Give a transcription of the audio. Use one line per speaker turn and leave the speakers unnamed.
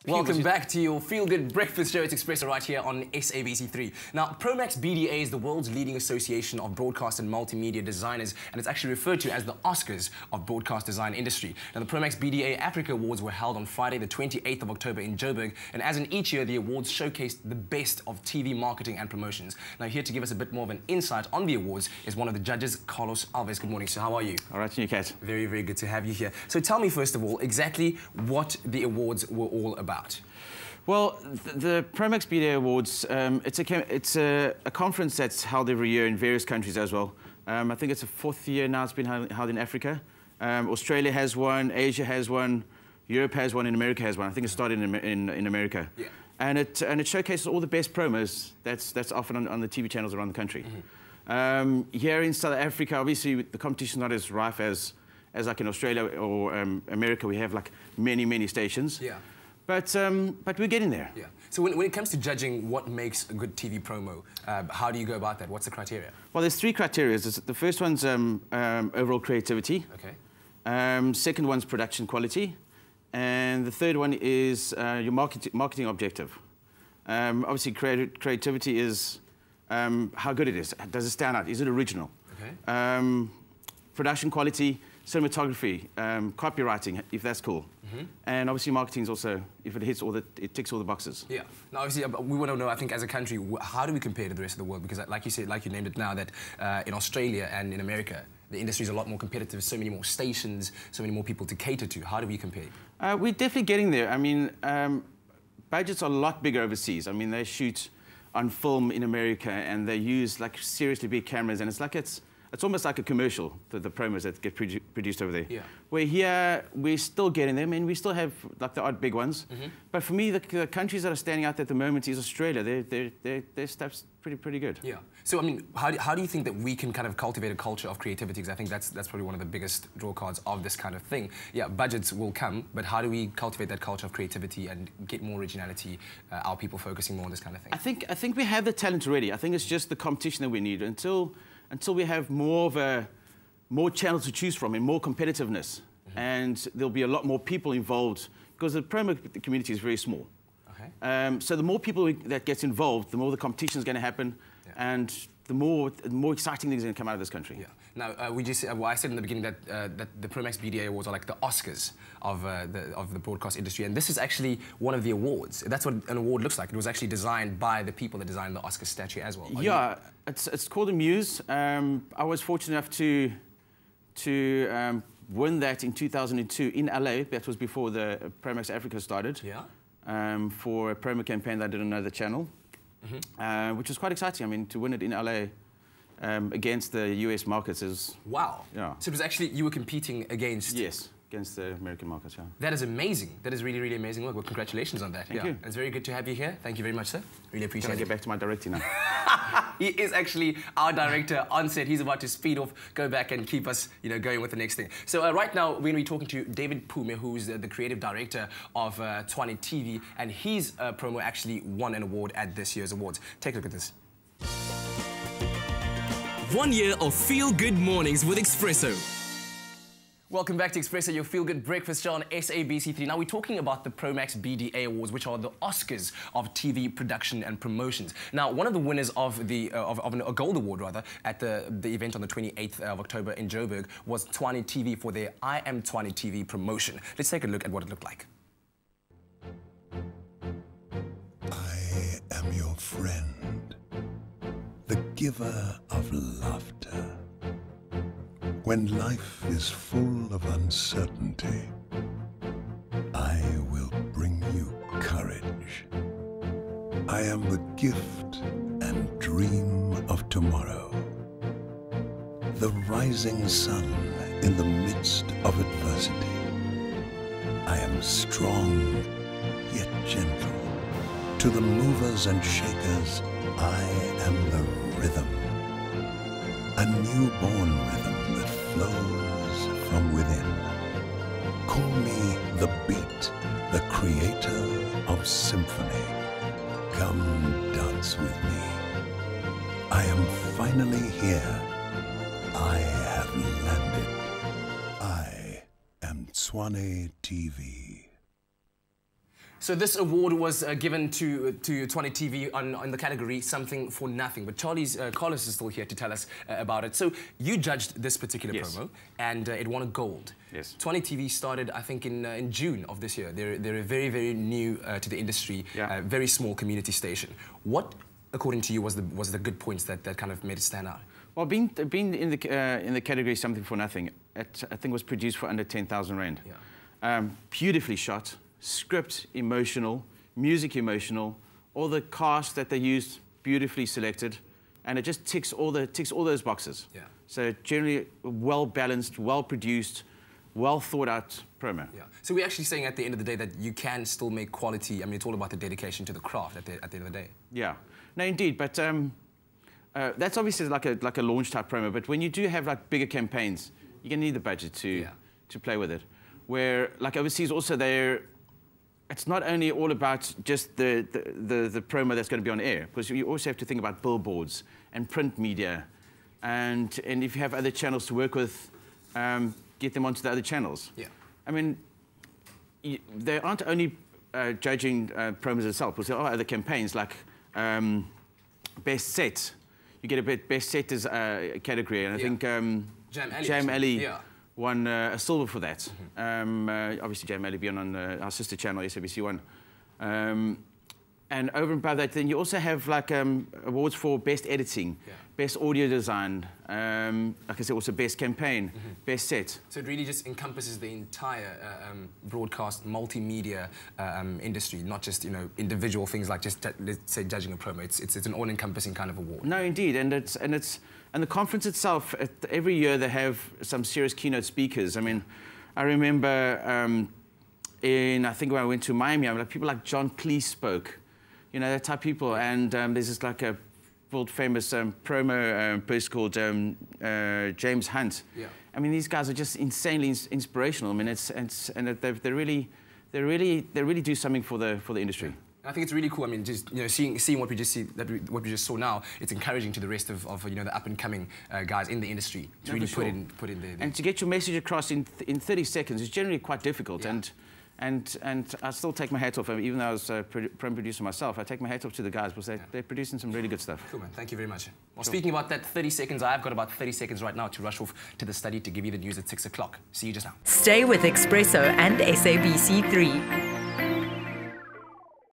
Welcome back to your feel-good breakfast show. It's eXpresso right here on SABC3. Now, Promax BDA is the world's leading association of broadcast and multimedia designers, and it's actually referred to as the Oscars of broadcast design industry. Now, the Promax BDA Africa Awards were held on Friday, the 28th of October in Joburg, and as in each year, the awards showcased the best of TV marketing and promotions. Now, here to give us a bit more of an insight on the awards is one of the judges, Carlos Alves. Good morning, sir. How are you?
All right, you, Kat.
Very, very good to have you here. So tell me, first of all, exactly what the awards were all about.
Well, the Promax BDA Awards, it's a conference that's held every year in various countries as well. I think it's the 4th year now it's been held in Africa. Australia has one, Asia has one, Europe has one, and America has one. I think it started in America. Yeah. And it showcases all the best promos that's often on the TV channels around the country. Mm-hmm. Here in South Africa, obviously the competition's not as rife as like in Australia or America. We have like many stations. Yeah. But we're getting there. Yeah. So when
it comes to judging what makes a good TV promo, how do you go about that? What's the criteria?
Well, there's 3 criteria. The first one's overall creativity. Okay. Second one's production quality. And the third one is your marketing objective. Obviously, creativity is how good it is. Does it stand out? Is it original? Okay. Production quality, cinematography, copywriting, if that's cool. Mm-hmm. And obviously marketing is also, if it ticks all the boxes. Yeah. Now
obviously we want to know, I think as a country, how do we compare to the rest of the world? Because like you said, like you named it now, that in Australia and in America, the industry is a lot more competitive, so many more stations, so many more people to cater to. How do we compare? We're definitely getting there. I mean, budgets are a lot bigger overseas. I mean, they shoot on film in America and they use like seriously big cameras, and it's almost like a commercial, the promos that get produced over there. Yeah. Where here, we're still getting them, and we still have like the odd big ones. Mm-hmm. But for me, the countries that are standing out at the moment is Australia. Their stuff's pretty good. Yeah. So, I mean, how do you think that we can kind of cultivate a culture of creativity? Because I think that's probably one of the biggest draw cards of this kind of thing. Yeah, budgets will come, but how do we cultivate that culture of creativity and get more originality, our people focusing more on this kind of thing? I think we have the talent already. I think it's just the competition that we need. Until we have more channels to choose from and more competitiveness, mm-hmm. and there'll be a lot more people involved, because the promo community is very small. Okay. So the more people that gets involved, the more the competition is going to happen, yeah. And the more exciting things are going to come out of this country. Yeah. Now, I said in the beginning that the Promax BDA Awards are like the Oscars of the broadcast industry, and this is actually one of the awards. That's what an award looks like. It was actually designed by the people that designed the Oscar statue as well. Yeah, it's called a Muse. I was fortunate enough to win that in 2002 in LA. That was before the Promax Africa started. Yeah. For a promo campaign that I didn't know the channel. Mm-hmm. Which was quite exciting. I mean, to win it in LA against the US markets is... Wow. Yeah. So it was actually, you were competing against... Yes, against the American markets, yeah. That is amazing. That is really, really amazing work. Well, congratulations on that. Thank you. It's very good to have you here. Thank you very much, sir. Really appreciate it. Can I get back to my director now? He is actually our director on set. He's about to speed off, go back and keep us, going with the next thing. So right now, we're going to be talking to David Pume, who's the creative director of Tshwane TV, and his promo actually won an award at this year's awards. Take a look at this.
1 year of feel-good mornings with eXpresso.
Welcome back to eXpresso, your feel-good breakfast show on SABC3. Now, we're talking about the Promax BDA Awards, which are the Oscars of TV production and promotions. Now, one of the winners of a gold award, rather, at the event on the 28th of October in Joburg was Tshwane TV for their I Am Tshwane TV promotion. Let's take a look at what it looked like.
I am your friend, the giver of laughter. When life is full of uncertainty, I will bring you courage. I am the gift and dream of tomorrow, the rising sun in the midst of adversity. I am strong, yet gentle. To the movers and shakers, I am the rhythm, a newborn rhythm that flows from within. Call me the beat, the creator of symphony. Come dance with me. I am finally here. I have landed. I am Tshwane TV.
So this award was given to 20 TV on the category Something for Nothing. But Carlos is still here to tell us about it. So you judged this particular promo, and it won a gold.
Yes.
20 TV started, I think, in June of this year. They're very, very new to the industry, very small community station. What, according to you, was the good points that kind of made it stand out?
Well, being in the category Something for Nothing, I think was produced for under 10,000 Rand.
Yeah.
Beautifully shot. Script emotional, music emotional, all the cast that they used beautifully selected, and it just ticks all those boxes.
Yeah.
So generally well balanced, well produced, well thought out promo.
Yeah. So we're actually saying at the end of the day that you can still make quality. I mean, it's all about the dedication to the craft at the end of the day.
Yeah. No, indeed, but that's obviously like a launch type promo. But when you do have like bigger campaigns, you're gonna need the budget to play with it. Where like overseas also it's not only all about just the promo that's going to be on air, because you also have to think about billboards and print media, and if you have other channels to work with, get them onto the other channels.
Yeah.
I mean, they aren't only judging promos itself, because there are other campaigns like best set. You get a best set as a category, and I think Jam Ali won a silver for that. Obviously, Jam Ali being on our sister channel, SABC1. And over and above that, then you also have like awards for best editing, best audio design, like I said, also best campaign, best set.
So it really just encompasses the entire broadcast multimedia industry, not just individual things like just let's say judging a promo. It's an all-encompassing kind of award.
No, indeed, and the conference itself, every year they have some serious keynote speakers. I mean, I remember I think when I went to Miami, people like John Cleese spoke. That type of people, and there's this like a world famous promo person called James Hunt. Yeah. I mean, these guys are just insanely inspirational. I mean, they really do something for the industry.
I think it's really cool. I mean, just seeing what we just saw now, it's encouraging to the rest of the up and coming guys in the industry to really put in there.
And to get your message across in 30 seconds is generally quite difficult.
Yeah.
And I still take my hat off, even though I was a producer myself, I take my hat off to the guys because they're producing some really good stuff.
Cool, man. Thank you very much. Well, speaking about that 30 seconds, I've got about 30 seconds right now to rush off to the study to give you the news at 6 o'clock. See you just now.
Stay with eXpresso and SABC3.